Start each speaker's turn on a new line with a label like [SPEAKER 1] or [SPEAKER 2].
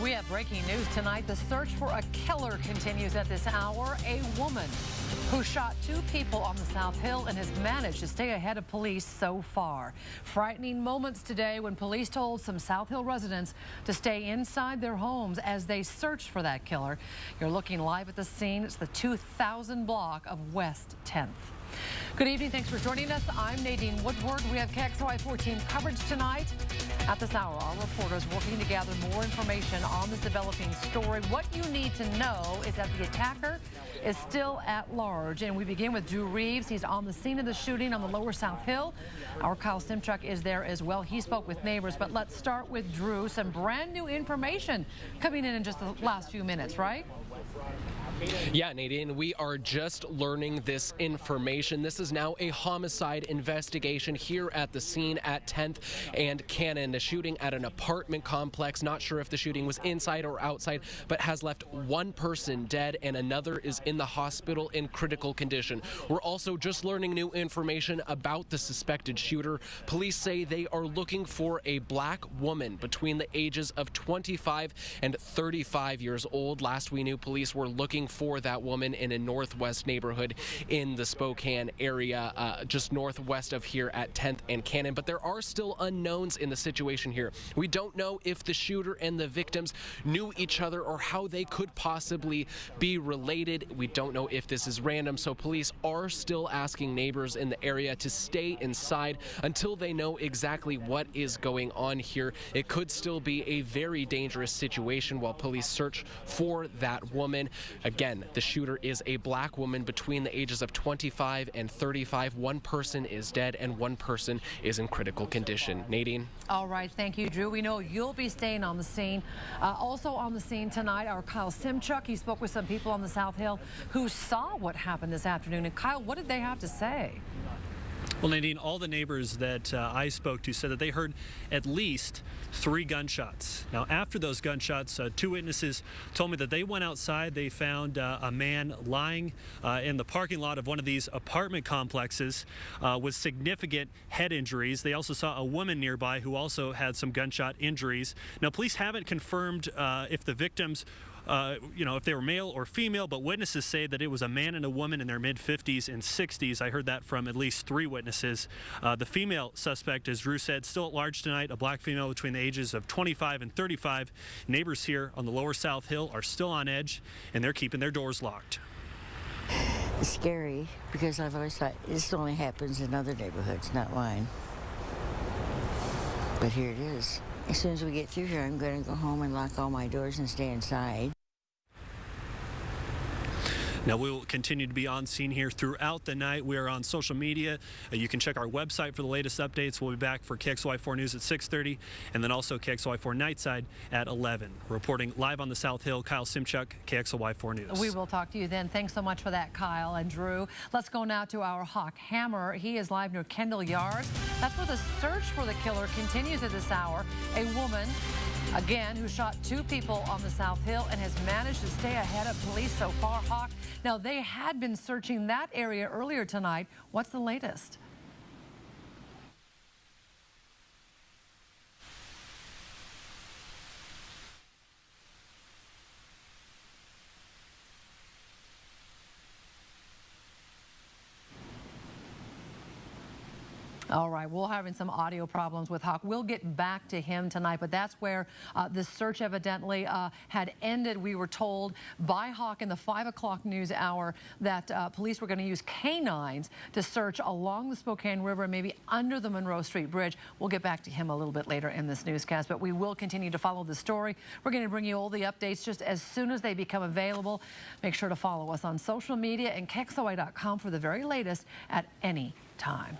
[SPEAKER 1] We have breaking news tonight. The search for a killer continues at this hour. A woman who shot 2 people on the South Hill and has managed to stay ahead of police so far. Frightening moments today when police told some South Hill residents to stay inside their homes as they searched for that killer. You're looking live at the scene. It's the 2000 block of West 10th. Good evening. Thanks for joining us. I'm Nadine Woodward. We have KXLY 14 coverage tonight. At this hour, our reporters working to gather more information on this developing story. What you need to know is that the attacker is still at large. And we begin with Drew Reeves. He's on the scene of the shooting on the lower South Hill. Our Kyle Simchuk is there as well. He spoke with neighbors. But let's start with Drew. Some brand new information coming in just the last few minutes, right?
[SPEAKER 2] Yeah, Nadine, we are just learning this information. This is now a homicide investigation here at the scene at 10th and Cannon. The shooting at an apartment complex. Not sure if the shooting was inside or outside, but has left 1 person dead and another is in the hospital in critical condition. We're also just learning new information about the suspected shooter. Police say they are looking for a black woman between the ages of 25 and 35 years old. Last we knew, police were looking for that woman in a northwest neighborhood in the Spokane area, just northwest of here at 10th and Cannon. But there are still unknowns in the situation here. We don't know if the shooter and the victims knew each other or how they could possibly be related. We don't know if this is random, so police are still asking neighbors in the area to stay inside until they know exactly what is going on here. It could still be a very dangerous situation while police search for that woman. Again, the shooter is a black woman between the ages of 25 and 35. 1 person is dead and 1 person is in critical condition. Nadine?
[SPEAKER 1] All right. Thank you, Drew. We know you'll be staying on the scene. Also on the scene tonight, our Kyle Simchuk. He spoke with some people on the South Hill who saw what happened this afternoon. And Kyle, what did they have to say?
[SPEAKER 3] Well, Nadine, all the neighbors that I spoke to said that they heard at least 3 gunshots. Now, after those gunshots, 2 witnesses told me that they went outside. They found a man lying in the parking lot of one of these apartment complexes with significant head injuries. They also saw a woman nearby who also had some gunshot injuries. Now, police haven't confirmed if the victims if they were male or female, but witnesses say that it was a man and a woman in their mid-50s and 60s. I heard that from at least 3 witnesses. The female suspect, as Drew said, still at large tonight, a black female between the ages of 25 and 35. Neighbors here on the lower South Hill are still on edge, and they're keeping their doors locked.
[SPEAKER 4] It's scary because I've always thought this only happens in other neighborhoods, not mine. But here it is. As soon as we get through here, I'm going to go home and lock all my doors and stay inside.
[SPEAKER 3] Now, we will continue to be on scene here throughout the night. We are on social media. You can check our website for the latest updates. We'll be back for KXLY 4 News at 6:30, and then also KXLY 4 Nightside at 11. Reporting live on the South Hill, Kyle Simchuk, KXLY 4 News.
[SPEAKER 1] We will talk to you then. Thanks so much for that, Kyle and Drew. Let's go now to our Hawk Hammer. He is live near Kendall Yards. That's where the search for the killer continues at this hour. A woman, again, who shot 2 people on the South Hill and has managed to stay ahead of police so far. Hawk, now they had been searching that area earlier tonight. What's the latest? All right, we're having some audio problems with Hawk. We'll get back to him tonight, but that's where the search evidently had ended. We were told by Hawk in the 5 o'clock news hour that police were going to use canines to search along the Spokane River, maybe under the Monroe Street Bridge. We'll get back to him a little bit later in this newscast, but we will continue to follow the story. We're going to bring you all the updates just as soon as they become available. Make sure to follow us on social media and KXLY.com for the very latest at any time.